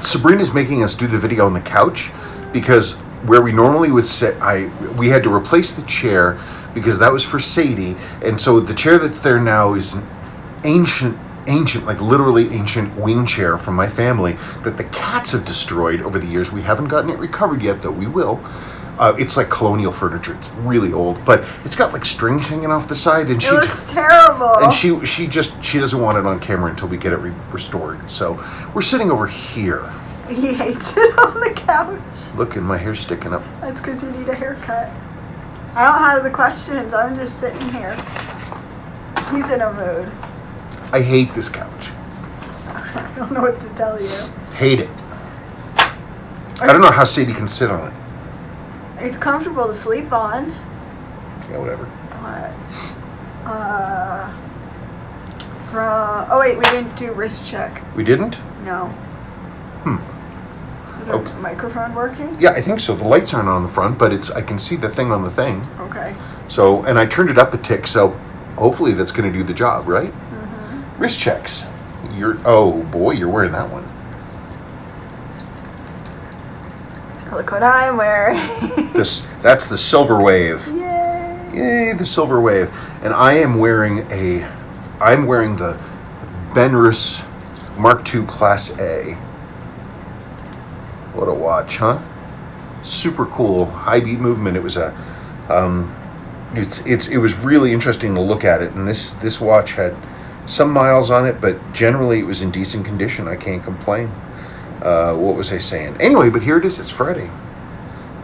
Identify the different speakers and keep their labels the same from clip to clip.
Speaker 1: Sabrina's making us do the video on the couch because where we normally would sit, we had to replace the chair because that was for Sadie, and so the chair that's there now is an ancient, like literally ancient wing chair from my family that the cats have destroyed over the years. We haven't gotten it recovered yet, though we will. It's like colonial furniture. It's really old, but it's got like strings hanging off the side, and
Speaker 2: it looks terrible.
Speaker 1: And she doesn't want it on camera until we get it restored. So we're sitting over here.
Speaker 2: He hates it on the couch.
Speaker 1: Look, and my hair's sticking up.
Speaker 2: That's because you need a haircut. I don't have the questions. I'm just sitting here. He's in a mood.
Speaker 1: I hate this couch.
Speaker 2: I don't know what to tell you.
Speaker 1: Hate it. I don't know how Sadie can sit on it.
Speaker 2: It's comfortable to sleep on.
Speaker 1: Yeah, whatever.
Speaker 2: What? Oh wait, we didn't do wrist check.
Speaker 1: We didn't?
Speaker 2: No. Is the microphone working?
Speaker 1: Yeah, I think so. The lights aren't on the front, but I can see the thing on the thing.
Speaker 2: Okay.
Speaker 1: So, and I turned it up a tick, so hopefully that's going to do the job, right? Mm-hmm. Wrist checks. Oh boy, you're wearing that one.
Speaker 2: Look what I'm wearing.
Speaker 1: That's the Silver Wave.
Speaker 2: Yay!
Speaker 1: Yay, the Silver Wave. And I'm wearing the Benris Mark II Class A. What a watch, huh? Super cool, high beat movement. It was it was really interesting to look at it. And this watch had some miles on it, but generally it was in decent condition. I can't complain. What was I saying? Anyway, but here it is. It's Friday.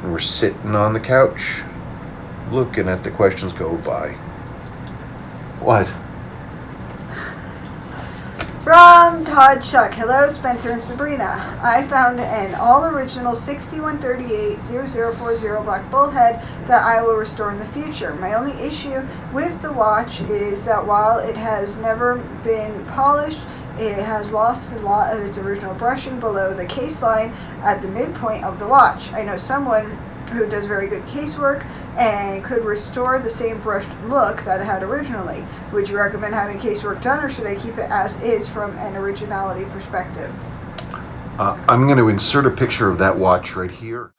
Speaker 1: And we're sitting on the couch looking at the questions go by. What?
Speaker 2: From Todd Chuck. Hello, Spencer and Sabrina. I found an all-original 6138-0040 black bullhead that I will restore in the future. My only issue with the watch is that while it has never been polished, it has lost a lot of its original brushing below the case line at the midpoint of the watch. I know someone who does very good casework and could restore the same brushed look that it had originally. Would you recommend having casework done, or should I keep it as is from an originality perspective?
Speaker 1: I'm going to insert a picture of that watch right here.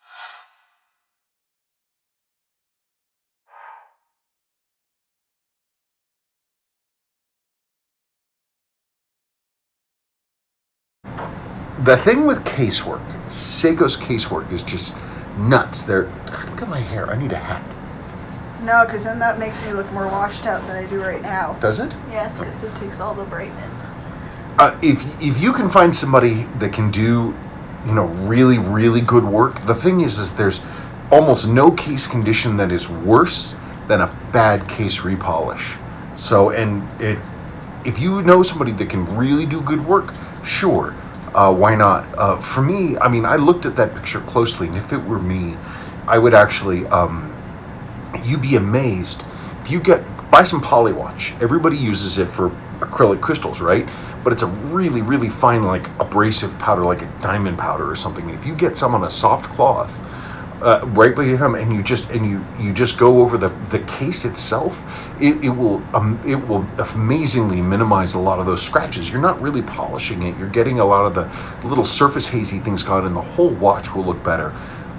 Speaker 1: The thing with casework, Seiko's casework, is just nuts. Look at my hair. I need a hat.
Speaker 2: No, because then that makes me look more washed out than I do right now.
Speaker 1: Does it?
Speaker 2: Yes, because it takes all the brightness.
Speaker 1: If you can find somebody that can do, really, really good work, the thing is there's almost no case condition that is worse than a bad case repolish. So, if you know somebody that can really do good work, sure. Why not? For me, I looked at that picture closely, and if it were me, I would actually, you'd be amazed. If you buy some polywatch, everybody uses it for acrylic crystals, right? But it's a really, really fine, like abrasive powder, like a diamond powder or something. If you get some on a soft cloth, right by them, and you just go over the case itself, it will amazingly minimize a lot of those scratches. You're not really polishing it. You're getting a lot of the little surface hazy things gone, and the whole watch will look better.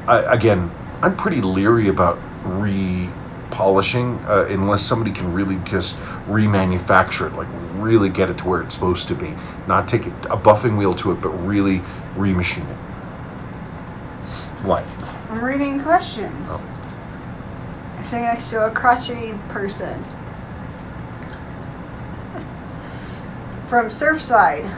Speaker 1: Again, I'm pretty leery about repolishing unless somebody can really just remanufacture it, like really get it to where it's supposed to be, not take a buffing wheel to it, but really remachine it. What?
Speaker 2: I'm reading questions.
Speaker 1: Oh.
Speaker 2: I'm sitting next to a crotchety person. From Surfside.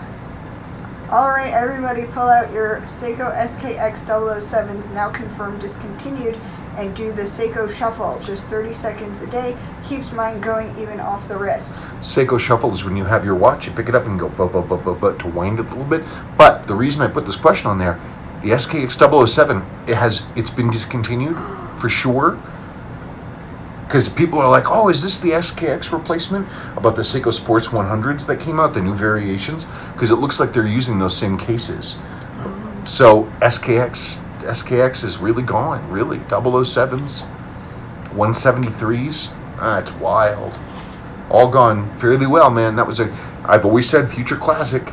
Speaker 2: Alright, everybody pull out your Seiko SKX 007s, now confirmed discontinued, and do the Seiko Shuffle. Just 30 seconds a day. Keeps mine going even off the wrist.
Speaker 1: Seiko Shuffle is when you have your watch, you pick it up and go but to wind it a little bit. But the reason I put this question on there, the SKX 007, it's been discontinued for sure. Because people are like, oh, is this the SKX replacement about the Seiko Sports 100s that came out, the new variations? Because it looks like they're using those same cases. So SKX is really gone, really. 007s, 173s, it's wild. All gone fairly well, man. I've always said future classic.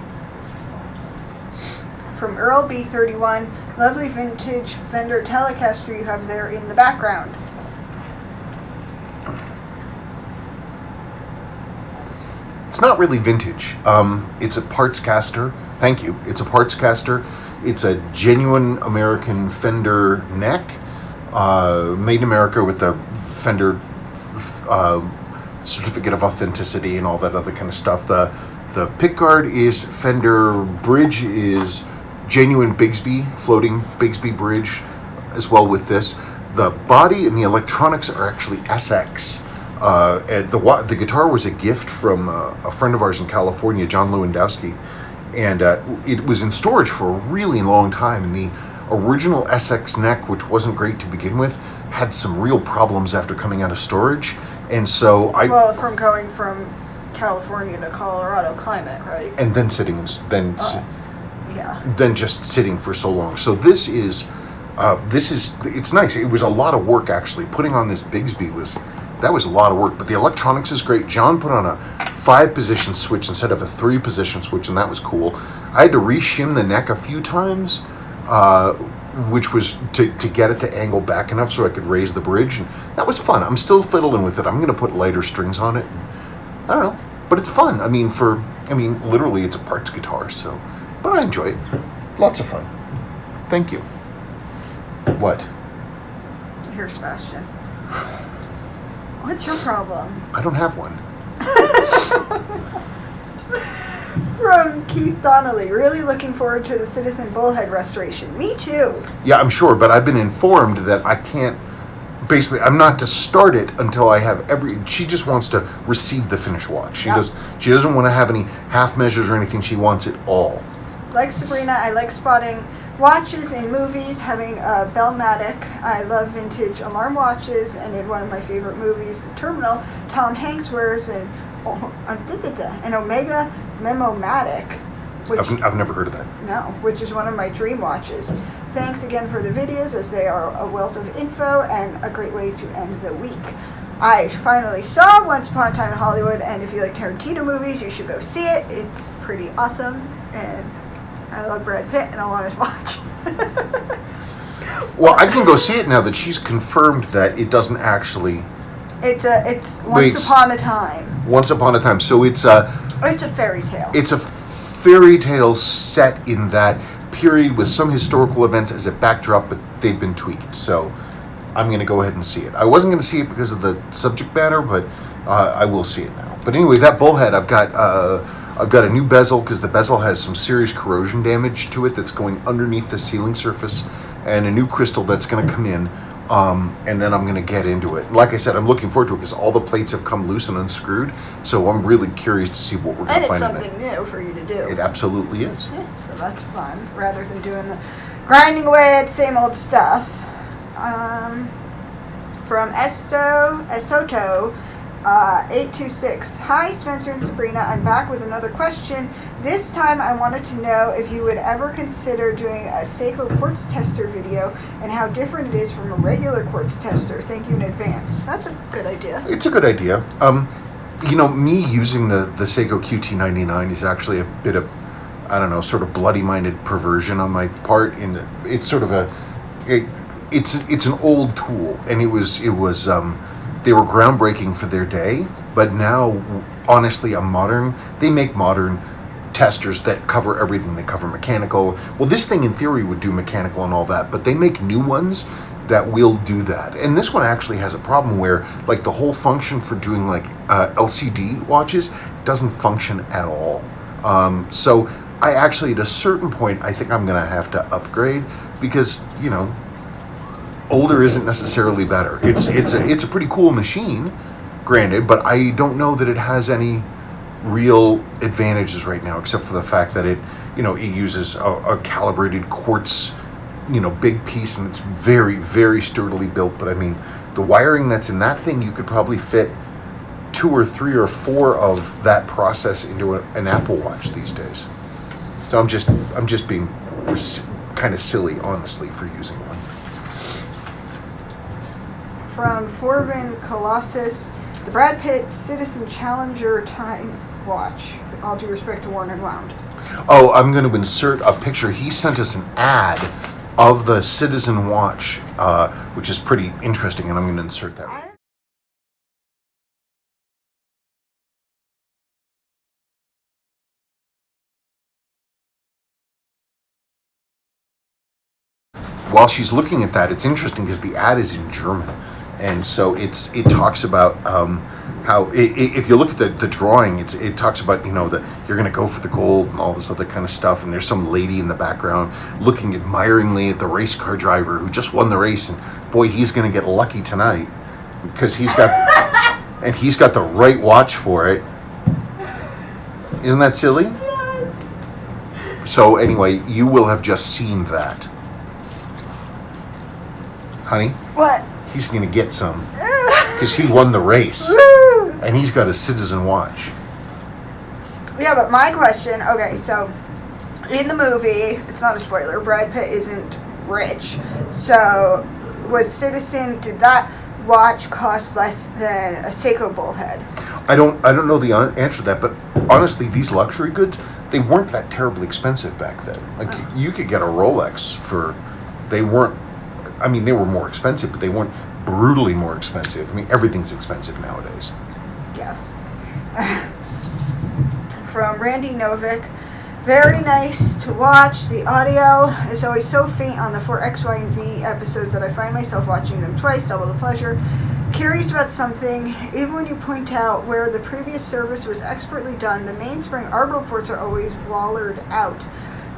Speaker 2: from Earl B31. Lovely vintage Fender Telecaster you have there in the background.
Speaker 1: It's not really vintage. It's a parts caster. Thank you. It's a parts caster. It's a genuine American Fender neck, made in America with the Fender certificate of authenticity and all that other kind of stuff. The pickguard is Fender, bridge is genuine Bigsby, floating Bigsby bridge, as well with this. The body and the electronics are actually SX. And the guitar was a gift from a friend of ours in California, John Lewandowski, and it was in storage for a really long time. And the original SX neck, which wasn't great to begin with, had some real problems after coming out of storage. And so
Speaker 2: from going from California to Colorado climate, right?
Speaker 1: And then then just sitting for so long. So this is it's nice. It was a lot of work actually. Putting on this Bigsby was a lot of work, but the electronics is great. John put on a 5-position switch instead of a 3-position switch, and that was cool. I had to re-shim the neck a few times, which was to get it to angle back enough so I could raise the bridge, and that was fun. I'm still fiddling with it. I'm going to put lighter strings on it. I don't know, but it's fun. I mean, literally, it's a parts guitar, so, but I enjoy it. Lots of fun. Thank you. What?
Speaker 2: Here, Sebastian. What's your problem?
Speaker 1: I don't have one.
Speaker 2: From Keith Donnelly, really looking forward to the Citizen Bullhead restoration. Me too.
Speaker 1: Yeah, I'm sure, but I've been informed that I can't, basically, I'm not to start it until I have she just wants to receive the finished watch. She doesn't want to have any half measures or anything. She wants it all.
Speaker 2: Like Sabrina, I like spotting watches in movies, having a Bellmatic. I love vintage alarm watches, and in one of my favorite movies, The Terminal, Tom Hanks wears an Omega Memomatic.
Speaker 1: I've never heard of that.
Speaker 2: No, which is one of my dream watches. Thanks again for the videos, as they are a wealth of info and a great way to end the week. I finally saw Once Upon a Time in Hollywood, and if you like Tarantino movies, you should go see it. It's pretty awesome, and I love Brad Pitt, and I want his watch.
Speaker 1: Well, I can go see it now that she's confirmed that it doesn't actually.
Speaker 2: It's Once Upon a Time.
Speaker 1: Once Upon a Time. So it's a
Speaker 2: fairy tale.
Speaker 1: It's a fairy tale set in that period with some historical events as a backdrop, but they've been tweaked. So I'm going to go ahead and see it. I wasn't going to see it because of the subject matter, but I will see it now. But anyway, that bullhead, I've got a new bezel because the bezel has some serious corrosion damage to it that's going underneath the sealing surface, and a new crystal that's going to come in, and then I'm going to get into it. Like I said, I'm looking forward to it because all the plates have come loose and unscrewed, so I'm really curious to see what we're going to find in
Speaker 2: And it's something new for you to do.
Speaker 1: It absolutely is.
Speaker 2: Yeah, so that's fun, rather than grinding away at the same old stuff. From Esoto, 826. Hi, Spencer and Sabrina. I'm back with another question. This time I wanted to know if you would ever consider doing a Seiko quartz tester video and how different it is from a regular quartz tester. Thank you in advance. That's a good idea.
Speaker 1: It's a good idea. Me using the Seiko QT99 is actually a bit of, I don't know, sort of bloody-minded perversion on my part. It's sort of it's an old tool, and it was they were groundbreaking for their day, but now, honestly, they make modern testers that cover everything. They cover mechanical. Well, this thing in theory would do mechanical and all that, but they make new ones that will do that. And this one actually has a problem where, like, the whole function for doing, like, LCD watches doesn't function at all. So I actually, at a certain point, I think I'm going to have to upgrade because, older isn't necessarily better. It's a pretty cool machine, granted, but I don't know that it has any real advantages right now, except for the fact that it uses a calibrated quartz, big piece, and it's very, very sturdily built. But I mean, the wiring that's in that thing, you could probably fit 2 or 3 or 4 of that process into an Apple Watch these days. So I'm just being kind of silly, honestly, for using one.
Speaker 2: From Forbin Colossus, the Brad Pitt Citizen Challenger watch. All due respect to Worn and Wound.
Speaker 1: Oh, I'm going to insert a picture. He sent us an ad of the Citizen watch, which is pretty interesting, and I'm going to insert that. While she's looking at that, it's interesting because the ad is in German, and so it talks about how if you look at the drawing, it talks about that you're going to go for the gold and all this other kind of stuff, and there's some lady in the background looking admiringly at the race car driver who just won the race, and boy, he's going to get lucky tonight because he's got the right watch for it. Isn't that silly?
Speaker 2: Yes.
Speaker 1: So anyway, you will have just seen that. Honey?
Speaker 2: What?
Speaker 1: He's going to get some because he won the race and he's got a Citizen watch.
Speaker 2: Yeah, but my question, okay, so in the movie, it's not a spoiler, Brad Pitt isn't rich. So was Citizen, did that watch cost less than a Seiko bullhead?
Speaker 1: I don't know the answer to that, but honestly, these luxury goods, they weren't that terribly expensive back then. Like you could get a Rolex they were more expensive, but they weren't brutally more expensive. I mean, everything's expensive nowadays.
Speaker 2: Yes. From Randy Novick, very nice to watch. The audio is always so faint on the 4X, Y, and Z episodes that I find myself watching them twice, double the pleasure. Curious about something, even when you point out where the previous service was expertly done, the mainspring arbor ports are always wallered out.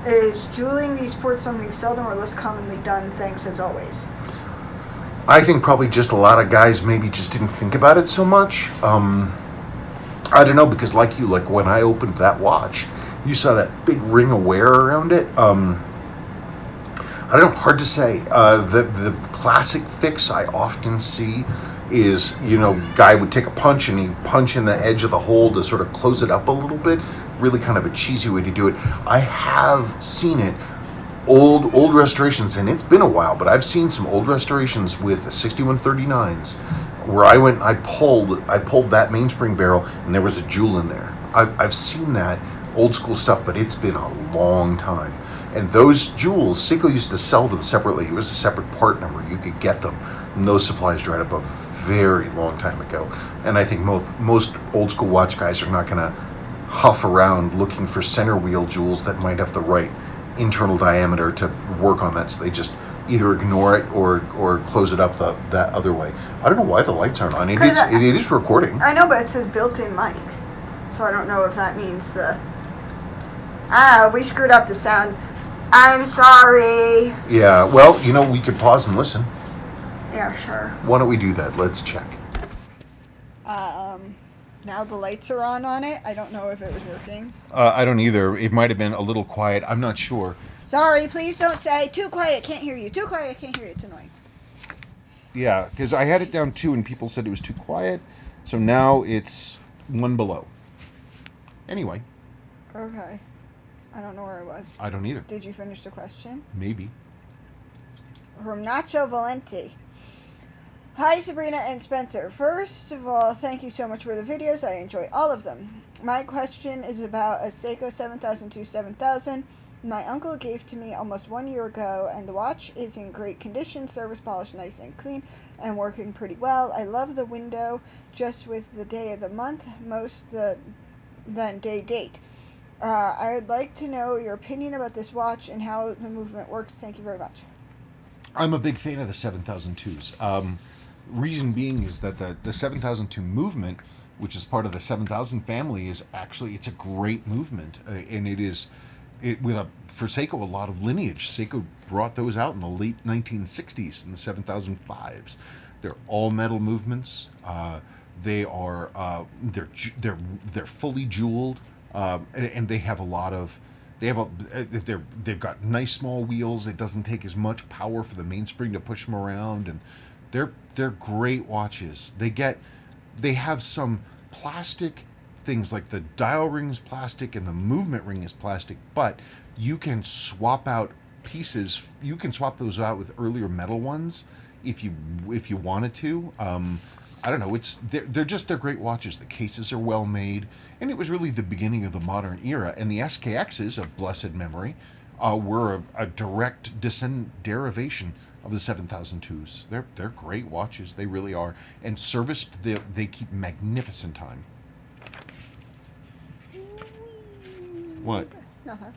Speaker 2: Is jeweling these ports something seldom or less commonly done? Thanks as always.
Speaker 1: I think probably just a lot of guys maybe just didn't think about it so much. I don't know, because like when I opened that watch, you saw that big ring of wear around it. I don't know, hard to say. The classic fix I often see is, guy would take a punch and he'd punch in the edge of the hole to sort of close it up a little bit. Really kind of a cheesy way to do it. I have seen it, old restorations, and it's been a while, but I've seen some old restorations with 6139s where I pulled that mainspring barrel and there was a jewel in there. I've seen that old school stuff, but it's been a long time. And those jewels, Seiko used to sell them separately. It was a separate part number. You could get them. And those supplies dried up a very long time ago. And I think most old school watch guys are not going to huff around looking for center wheel jewels that might have the right internal diameter to work on that. So they just either ignore it or close it up that other way. I don't know why the lights aren't on. It is recording.
Speaker 2: I know, but it says built-in mic. So I don't know if that means we screwed up the sound. I'm sorry.
Speaker 1: Yeah, well, we could pause and listen.
Speaker 2: Yeah, sure.
Speaker 1: Why don't we do that? Let's check.
Speaker 2: Now the lights are on it. I don't know if it was working.
Speaker 1: I don't either. It might have been a little quiet. I'm not sure.
Speaker 2: Sorry, please don't say, too quiet, can't hear you. Too quiet, can't hear you. It's annoying.
Speaker 1: Yeah, because I had it down 2 and people said it was too quiet. So now it's 1 below. Anyway.
Speaker 2: Okay. I don't know where I was.
Speaker 1: I don't either.
Speaker 2: Did you finish the question?
Speaker 1: Maybe.
Speaker 2: From Nacho Valenti. Hi, Sabrina and Spencer. First of all, thank you so much for the videos. I enjoy all of them. My question is about a Seiko 7000 my uncle gave to me almost 1 year ago, and the watch is in great condition, service polished nice and clean, and working pretty well. I love the window just with the day of the month, than date. I would like to know your opinion about this watch and how the movement works. Thank you very much.
Speaker 1: I'm a big fan of the 7002s. Reason being is that the 7002 movement, which is part of the 7000 family, is actually, it's a great movement, and for Seiko, a lot of lineage. Seiko brought those out in the late 1960s in the 7005s. They're all metal movements. They are they're fully jeweled, and they have a lot of. They've got nice small wheels. It doesn't take as much power for the mainspring to push them around, and they're great watches. They have some plastic things, like the dial ring is plastic and the movement ring is plastic, but you can swap out pieces. You can swap those out with earlier metal ones if you wanted to. I don't know. They're great watches. The cases are well made, and it was really the beginning of the modern era. And the SKXs of blessed memory were a direct derivation of the 7002s. They're great watches. They really are. And serviced, they keep magnificent time. What?
Speaker 2: Nothing.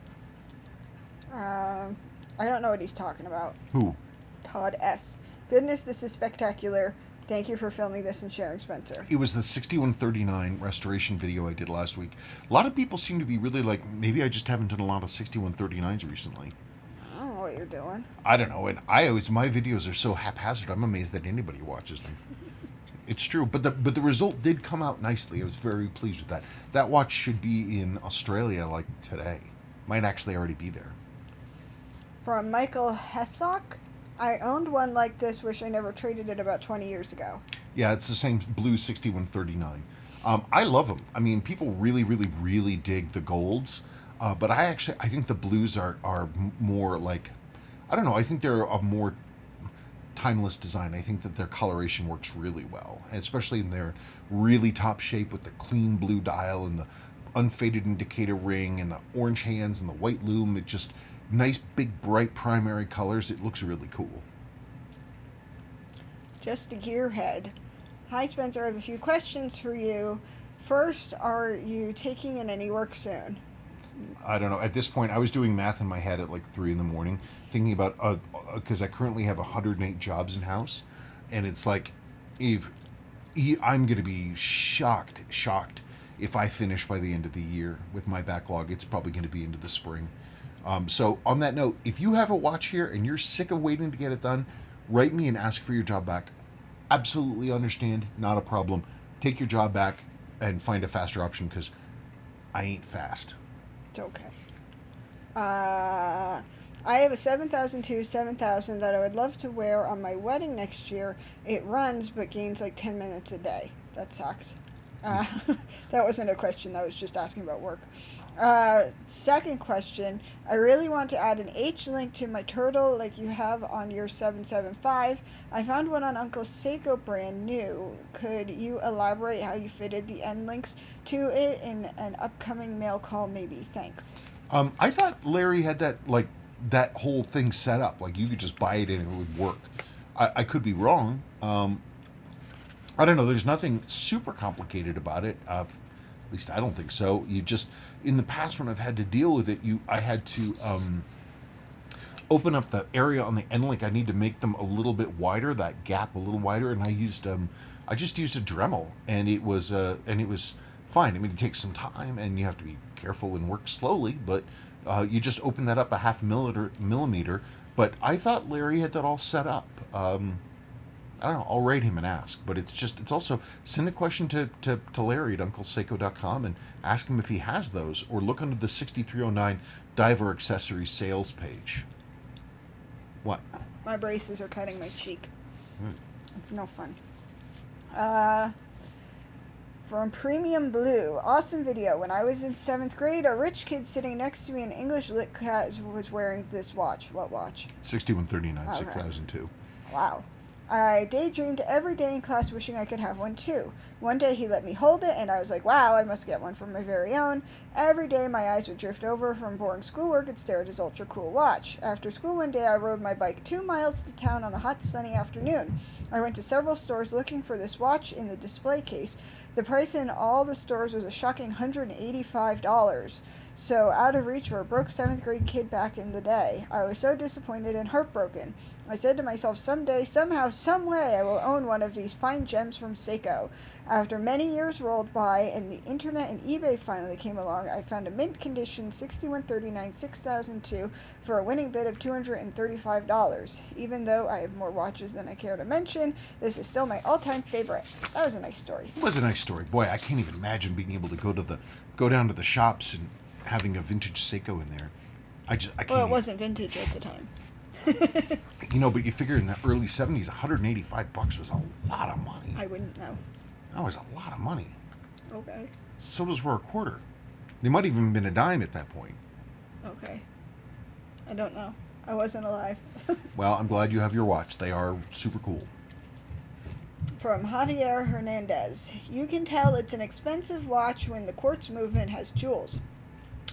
Speaker 2: I don't know what he's talking about.
Speaker 1: Who?
Speaker 2: Todd S. Goodness, this is spectacular. Thank you for filming this and sharing, Spencer.
Speaker 1: It was the 6139 restoration video I did last week. A lot of people seem to be really like, maybe I just haven't done a lot of 6139s recently.
Speaker 2: I don't know what you're doing.
Speaker 1: I don't know, and my videos are so haphazard. I'm amazed that anybody watches them. It's true, but the result did come out nicely. I was very pleased with that. That watch should be in Australia like today. Might actually already be there.
Speaker 2: From Michael Hessock. I owned one like this, wish I never traded it about 20 years ago.
Speaker 1: Yeah, it's the same blue 6139. I love them. I mean, people really, really, really dig the golds. But I think the blues are more like, I don't know, I think they're a more timeless design. I think that their coloration works really well, and especially in their really top shape with the clean blue dial and the unfaded indicator ring and the orange hands and the white lume. It just nice, big, bright primary colors. It looks really cool.
Speaker 2: Just a gearhead. Hi, Spencer. I have a few questions for you. First, are you taking in any work soon?
Speaker 1: I don't know. At this point, I was doing math in my head at like 3 a.m, thinking about because I currently have 108 jobs in house, and it's like, I'm going to be shocked if I finish by the end of the year with my backlog. It's probably going to be into the spring. So on that note, if you have a watch here and you're sick of waiting to get it done, write me and ask for your job back. Absolutely understand, not a problem. Take your job back and find a faster option because I ain't fast.
Speaker 2: It's okay. I have a 7000 that I would love to wear on my wedding next year. It runs but gains like 10 minutes a day. That sucks. That wasn't a question. That was just asking about work. Second question. I really want to add an H-link to my turtle like you have on your 775. I found one on Uncle Seiko brand new. Could you elaborate how you fitted the end links to it in an upcoming mail call maybe? Thanks.
Speaker 1: I thought Larry had that whole thing set up. Like you could just buy it and it would work. I could be wrong. I don't know. There's nothing super complicated about it. At least I don't think so. You just, in the past when I've had to deal with it, I had to open up the area on the end link. I need to make them a little bit wider, that gap a little wider, and I just used a Dremel, and it was fine. I mean, it takes some time, and you have to be careful and work slowly, but you just open that up a half millimeter. But I thought Larry had that all set up. I don't know, I'll rate him and ask, but it's also send a question to Larry at uncleseiko.com and ask him if he has those, or look under the 6309 diver accessories sales page. What?
Speaker 2: My braces are cutting my cheek. It's no fun. From Premium Blue, awesome video. When I was in 7th grade, a rich kid sitting next to me in English lit class was wearing this watch. What watch?
Speaker 1: 6139,
Speaker 2: Okay.
Speaker 1: 6002.
Speaker 2: Wow. I daydreamed every day in class wishing I could have one too. One day he let me hold it and I was like, wow, I must get one for my very own. Every day my eyes would drift over from boring schoolwork and stare at his ultra cool watch. After school one day I rode my bike 2 miles to town on a hot sunny afternoon. I went to several stores looking for this watch in the display case. The price in all the stores was a shocking $185. So out of reach for a broke 7th grade kid back in the day. I was so disappointed and heartbroken. I said to myself, someday, somehow, some way I will own one of these fine gems from Seiko. After many years rolled by and the internet and eBay finally came along, I found a mint condition 6139 6002 for a winning bid of $235. Even though I have more watches than I care to mention, this is still my all-time favorite. That was a nice story.
Speaker 1: It was a nice story. Boy, I can't even imagine being able to go down to the shops and having a vintage Seiko in there. I can't.
Speaker 2: Well, it wasn't vintage at the time.
Speaker 1: But you figure in the early 70s, $185 was a lot of money.
Speaker 2: I wouldn't know.
Speaker 1: That was a lot of money.
Speaker 2: Okay.
Speaker 1: Sodas were a quarter. They might have even been a dime at that point.
Speaker 2: Okay. I don't know. I wasn't alive.
Speaker 1: Well, I'm glad you have your watch. They are super cool.
Speaker 2: From Javier Hernandez. You can tell it's an expensive watch when the quartz movement has jewels.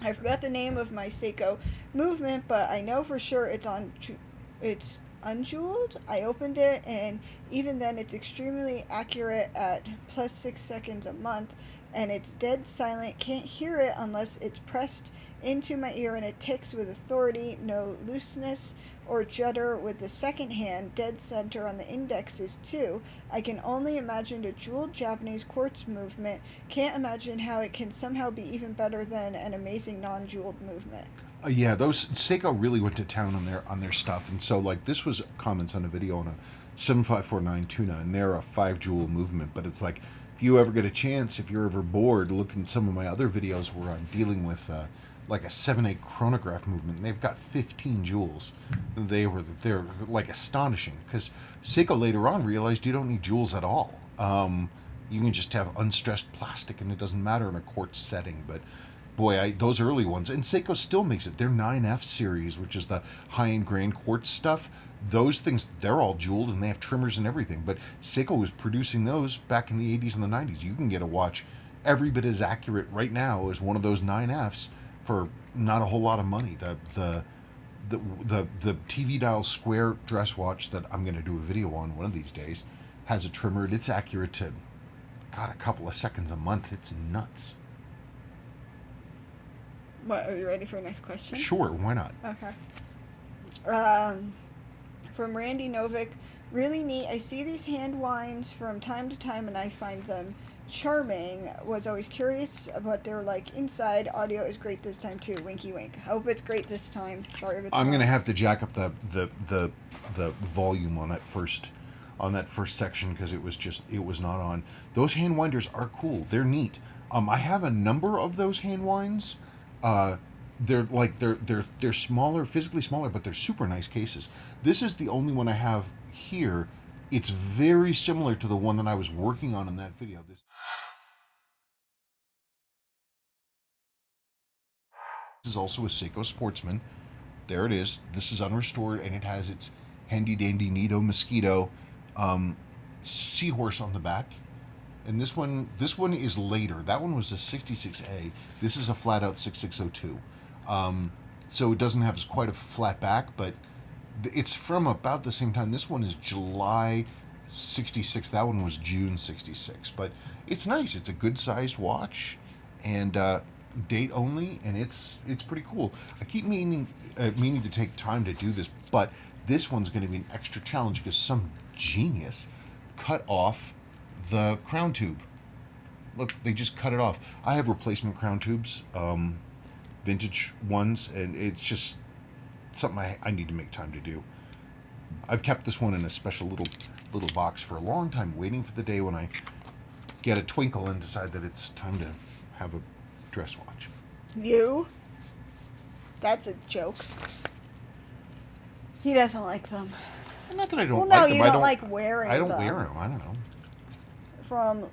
Speaker 2: I forgot the name of my Seiko movement, but I know for sure it's unjeweled. I opened it, and even then, it's extremely accurate at plus 6 seconds a month, and it's dead silent. Can't hear it unless it's pressed into my ear, and it ticks with authority. No looseness or judder with the second hand, dead center on the indexes too. I can only imagine the jeweled Japanese quartz movement. Can't imagine how it can somehow be even better than an amazing non-jeweled movement.
Speaker 1: Yeah, those Seiko really went to town on their stuff, and so like this was comments on a video on a 7549 Tuna, and they're a 5 jewel movement. But it's like if you ever get a chance, if you're ever bored, look in some of my other videos where I'm dealing with like a 7/8 chronograph movement, and they've got 15 jewels. They're like astonishing because Seiko later on realized you don't need jewels at all. You can just have unstressed plastic, and it doesn't matter in a quartz setting, but. Boy, those early ones, and Seiko still makes it. Their 9F series, which is the high-end grand quartz stuff, those things, they're all jeweled, and they have trimmers and everything. But Seiko was producing those back in the 80s and the 90s. You can get a watch every bit as accurate right now as one of those 9Fs for not a whole lot of money. The TV dial square dress watch that I'm going to do a video on one of these days has a trimmer, and it's accurate to, God, a couple of seconds a month. It's nuts.
Speaker 2: What, are you ready for the next question?
Speaker 1: Sure, why not?
Speaker 2: Okay. From Randy Novick, really neat. I see these hand winds from time to time, and I find them charming. Was always curious what they're like inside. Audio is great this time too. Winky wink. Hope it's great this time. Sorry if it's
Speaker 1: I'm
Speaker 2: not.
Speaker 1: gonna have to jack up the volume on that first section because it was not on. Those hand winders are cool. They're neat. I have a number of those hand winds. They're smaller, physically smaller, but they're super nice cases. This is the only one I have here. It's very similar to the one that I was working on in that video. This is also a Seiko Sportsman. There it is. This is unrestored, and it has its handy dandy Nido mosquito seahorse on the back. And this one is later. That one was a 66A. This is a flat out 6602. So it doesn't have quite a flat back, but it's from about the same time. This one is July 66. That one was June 66. But it's nice. It's a good sized watch, and date only, and it's pretty cool. I keep meaning to take time to do this, but this one's going to be an extra challenge because some genius cut off the crown tube. Look, they just cut it off. I have replacement crown tubes, vintage ones, and it's just something I need to make time to do. I've kept this one in a special little box for a long time, waiting for the day when I get a twinkle and decide that it's time to have a dress watch.
Speaker 2: You? That's a joke. He doesn't like them.
Speaker 1: Not that I don't
Speaker 2: Well,
Speaker 1: like
Speaker 2: no,
Speaker 1: them.
Speaker 2: you don't like wearing them.
Speaker 1: I don't wear them. I don't know.
Speaker 2: From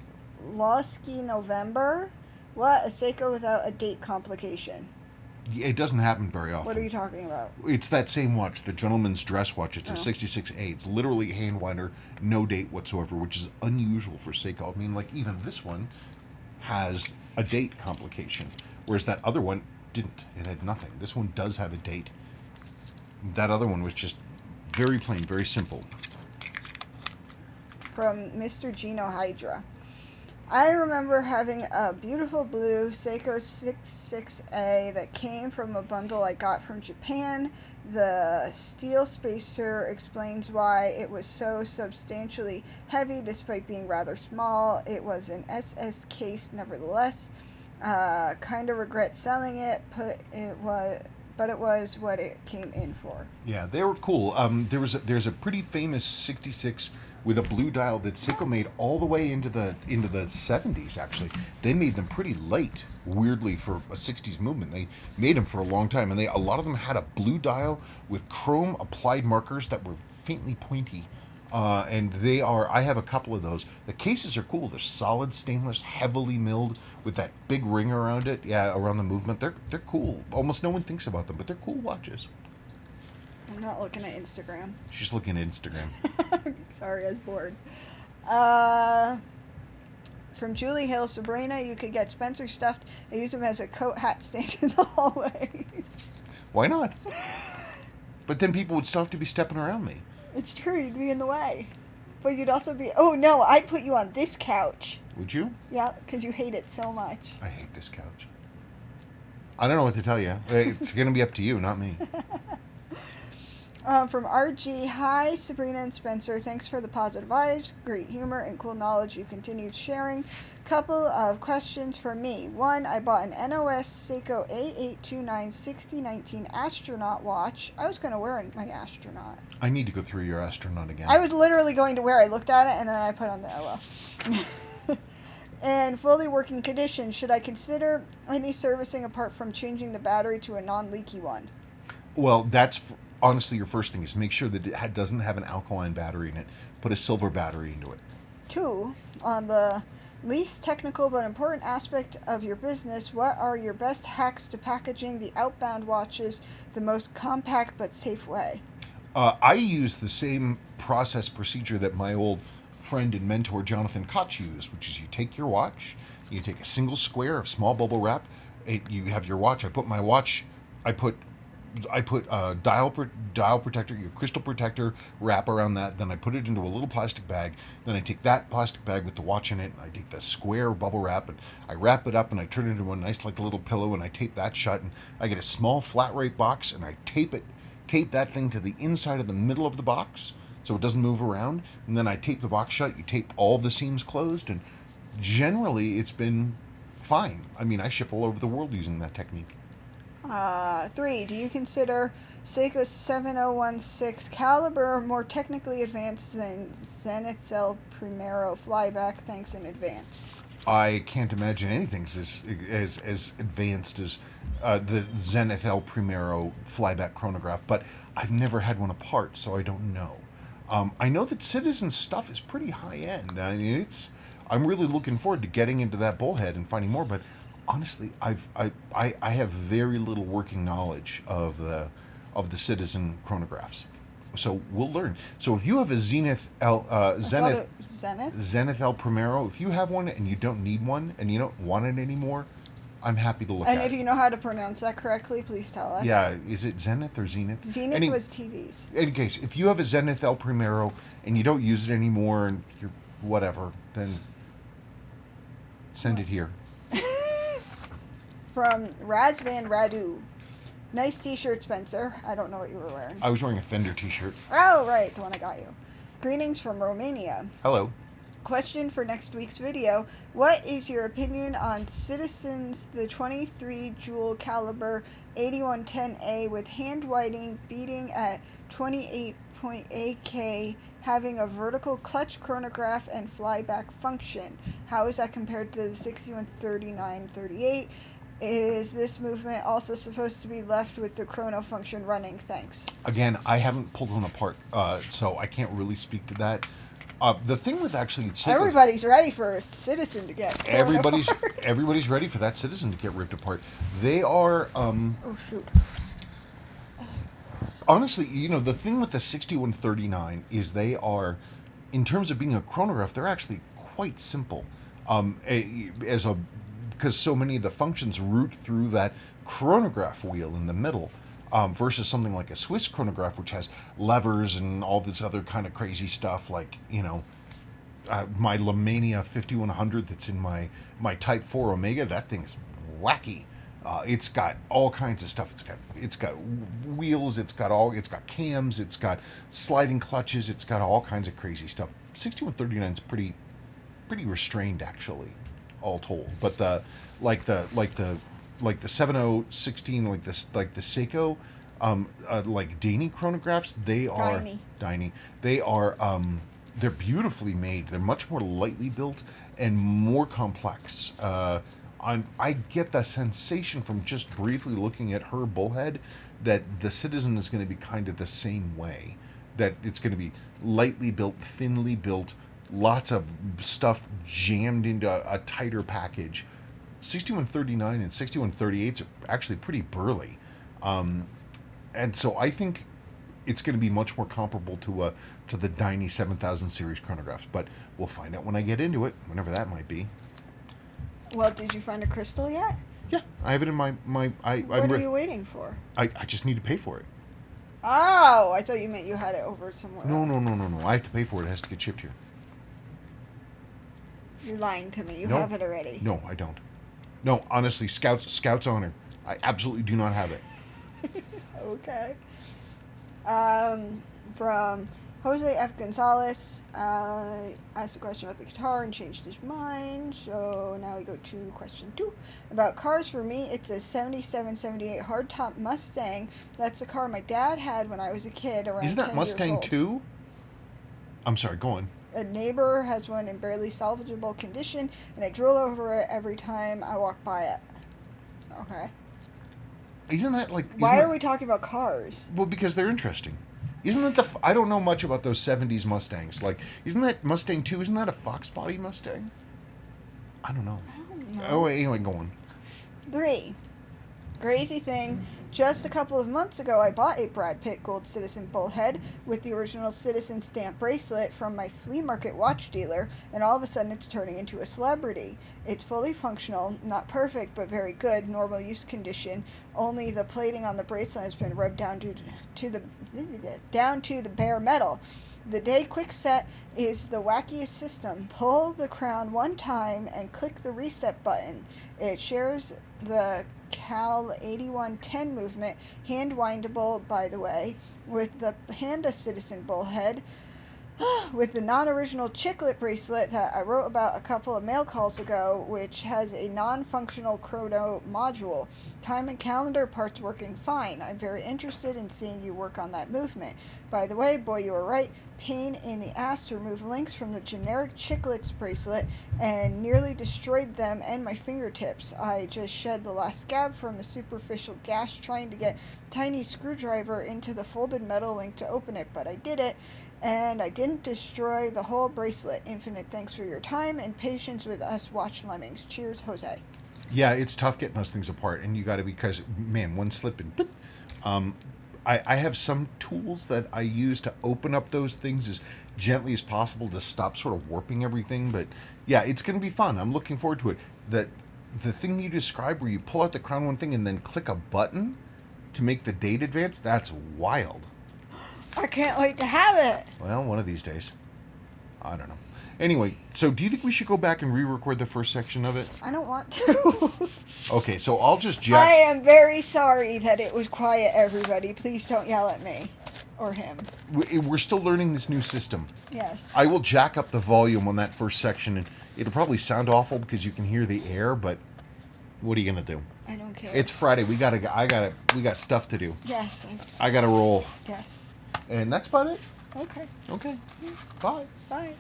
Speaker 2: Losky November. What? A Seiko without a date complication.
Speaker 1: It doesn't happen very often.
Speaker 2: What are you talking about?
Speaker 1: It's that same watch, the gentleman's dress watch. It's a 66A. It's literally a hand winder, no date whatsoever, which is unusual for Seiko. I mean, like, even this one has a date complication, whereas that other one didn't. It had nothing. This one does have a date. That other one was just very plain, very simple.
Speaker 2: From Mr. Gino Hydra. I remember having a beautiful blue Seiko 66A that came from a bundle I got from Japan. The steel spacer explains why it was so substantially heavy despite being rather small. It was an SS case nevertheless. Kind of regret selling it, but it was what it came in for.
Speaker 1: Yeah, they were cool. There's a pretty famous 66 with a blue dial that Seiko made all the way into the 70s. Actually, they made them pretty late. Weirdly, for a 60s movement, they made them for a long time, and a lot of them had a blue dial with chrome applied markers that were faintly pointy. And I have a couple of those. The cases are cool. They're solid stainless, heavily milled with that big ring around it. Yeah, around the movement. They're cool. Almost no one thinks about them, but they're cool watches.
Speaker 2: I'm not looking at Instagram.
Speaker 1: She's looking at Instagram.
Speaker 2: Sorry, I was bored. From Julie Hill, Sabrina, you could get Spencer stuffed and use him as a coat hat stand in the hallway.
Speaker 1: Why not? But then people would still have to be stepping around me.
Speaker 2: It's true, you'd be in the way. But you'd also be, oh no, I'd put you on this couch.
Speaker 1: Would you?
Speaker 2: Yeah, because you hate it so much.
Speaker 1: I hate this couch. I don't know what to tell you. It's going to be up to you, not me.
Speaker 2: From RG, hi Sabrina and Spencer. Thanks for the positive vibes, great humor, and cool knowledge you continued sharing. Couple of questions for me. One, I bought an NOS Seiko A829 6019 astronaut watch. I was going to wear my astronaut.
Speaker 1: I need to go through your astronaut again.
Speaker 2: I was literally going to wear it. I looked at it and then I put on the LO. And fully working condition. Should I consider any servicing apart from changing the battery to a non-leaky one?
Speaker 1: Well, that's honestly your first thing is make sure that it doesn't have an alkaline battery in it. Put a silver battery into it.
Speaker 2: 2, on the least technical but important aspect of your business, what are your best hacks to packaging the outbound watches the most compact but safe way?
Speaker 1: I use the same procedure that my old friend and mentor Jonathan Koch used, which is you take your watch, you take a single square of small bubble wrap, you have your watch. I put dial protector, your crystal protector wrap around that. Then I put it into a little plastic bag. Then I take that plastic bag with the watch in it, and I take the square bubble wrap, and I wrap it up, and I turn it into a nice like a little pillow, and I tape that shut. And I get a small flat rate box, and I tape that thing to the inside of the middle of the box so it doesn't move around. And then I tape the box shut. You tape all the seams closed, and generally it's been fine. I mean, I ship all over the world using that technique.
Speaker 2: 3, do you consider Seiko 7016 caliber more technically advanced than Zenith L Primero flyback? Thanks in advance.
Speaker 1: I can't imagine anything's as advanced as the Zenith L Primero flyback chronograph, but I've never had one apart, so I don't know. I know that Citizen stuff is pretty high end. I mean, I'm really looking forward to getting into that bullhead and finding more, but honestly, I have very little working knowledge of the Citizen chronographs, so we'll learn. So if you have a Zenith L Primero, if you have one and you don't need one and you don't want it anymore, I'm happy to look at it.
Speaker 2: And if you know how to pronounce that correctly, please tell us.
Speaker 1: Yeah, is it Zenith or Zenith?
Speaker 2: Zenith was TV's.
Speaker 1: In any case, if you have a Zenith L Primero and you don't use it anymore and you're whatever, then send it here.
Speaker 2: From Razvan Radu. Nice t-shirt, Spencer. I don't know what you were wearing.
Speaker 1: I was wearing a Fender t-shirt.
Speaker 2: Oh, right, the one I got you. Greetings from Romania.
Speaker 1: Hello.
Speaker 2: Question for next week's video. What is your opinion on Citizen's the 23 jewel caliber 8110A with hand whiting beating at 28.8K, having a vertical clutch chronograph and flyback function? How is that compared to the 6139-38? Is this movement also supposed to be left with the chrono function running? Thanks.
Speaker 1: Again, I haven't pulled one apart, so I can't really speak to that. The thing with actually
Speaker 2: everybody's ready for a Citizen to get
Speaker 1: everybody's ready for that Citizen to get ripped apart. They are
Speaker 2: oh shoot.
Speaker 1: Honestly, the thing with the 6139 is they are, in terms of being a chronograph, they're actually quite simple. Because so many of the functions route through that chronograph wheel in the middle. Versus something like a Swiss chronograph, which has levers and all this other kind of crazy stuff, like my Lemania 5100 that's in my Type 4 Omega. That thing's wacky. It's got all kinds of stuff. It's got wheels. It's got cams. It's got sliding clutches. It's got all kinds of crazy stuff. 6139 is pretty restrained actually, all told. But the 7016, like the Seiko, like Dainey chronographs, they are Dainey. They are they're beautifully made. They're much more lightly built and more complex. I get the sensation from just briefly looking at her bullhead that the Citizen is going to be kind of the same way. That it's going to be lightly built, thinly built, lots of stuff jammed into a tighter package. 6139 and 6138s are actually pretty burly. And so I think it's going to be much more comparable to the Dynie 7000 series chronographs. But we'll find out when I get into it, whenever that might be.
Speaker 2: Well, did you find a crystal yet?
Speaker 1: Yeah, I have it in my
Speaker 2: What are you waiting for?
Speaker 1: I just need to pay for it.
Speaker 2: Oh, I thought you meant you had it over somewhere.
Speaker 1: No. I have to pay for it. It has to get shipped here.
Speaker 2: You're lying to me. You
Speaker 1: No.
Speaker 2: have it already.
Speaker 1: No, I don't. No, honestly, Scout's honor. I absolutely do not have it.
Speaker 2: Okay. From Jose F. Gonzalez, asked a question about the guitar and changed his mind. So now we go to question 2. About cars, for me, it's a 77-78 hardtop Mustang. That's the car my dad had when I was a kid, around 10
Speaker 1: Isn't that
Speaker 2: years
Speaker 1: Mustang
Speaker 2: old.
Speaker 1: 2? I'm sorry, go on.
Speaker 2: A neighbor has one in barely salvageable condition, and I drool over it every time I walk by it. Okay.
Speaker 1: Isn't that like...
Speaker 2: Why are we talking about cars?
Speaker 1: Well, because they're interesting. Isn't that I don't know much about those 70s Mustangs. Like, isn't that Mustang 2? Isn't that a Fox body Mustang? I don't know.
Speaker 2: I don't know.
Speaker 1: Oh, anyway, go on.
Speaker 2: 3. Crazy thing, just a couple of months ago I bought a Brad Pitt Gold Citizen bullhead with the original Citizen stamp bracelet from my flea market watch dealer, and all of a sudden it's turning into a celebrity. It's fully functional, not perfect but very good, normal use condition, only the plating on the bracelet has been rubbed down to the bare metal. The day quick set is the wackiest system. Pull the crown one time and click the reset button. It shares the Cal 8110 movement, hand windable by the way, with the Panda Citizen bullhead, with the non-original chiclet bracelet that I wrote about a couple of mail calls ago, which has a non-functional chrono module. Time and calendar parts working fine. I'm very interested in seeing you work on that movement. By the way, boy, you were right. Pain in the ass to remove links from the generic chiclets bracelet and nearly destroyed them and my fingertips. I just shed the last scab from a superficial gash trying to get a tiny screwdriver into the folded metal link to open it, but I did it. And I didn't destroy the whole bracelet. Infinite thanks for your time and patience with us watch lemmings. Cheers, Jose.
Speaker 1: Yeah, it's tough getting those things apart, and you got to, because, man, one slip and boop. I have some tools that I use to open up those things as gently as possible to stop sort of warping everything. But yeah, it's going to be fun. I'm looking forward to it. The thing you described where you pull out the crown one thing and then click a button to make the date advance, that's wild.
Speaker 2: I can't wait to have it.
Speaker 1: Well, one of these days. I don't know. Anyway, so do you think we should go back and re-record the first section of it?
Speaker 2: I don't want to.
Speaker 1: Okay, so I'll just
Speaker 2: I am very sorry that it was quiet, everybody. Please don't yell at me. Or him.
Speaker 1: We're still learning this new system.
Speaker 2: Yes.
Speaker 1: I will jack up the volume on that first section, and it'll probably sound awful because you can hear the air, but what are you going to do?
Speaker 2: I don't care.
Speaker 1: It's Friday. We got stuff to do.
Speaker 2: Yes.
Speaker 1: I got to roll.
Speaker 2: Yes.
Speaker 1: And that's about it.
Speaker 2: Okay.
Speaker 1: Okay. Bye.
Speaker 2: Bye.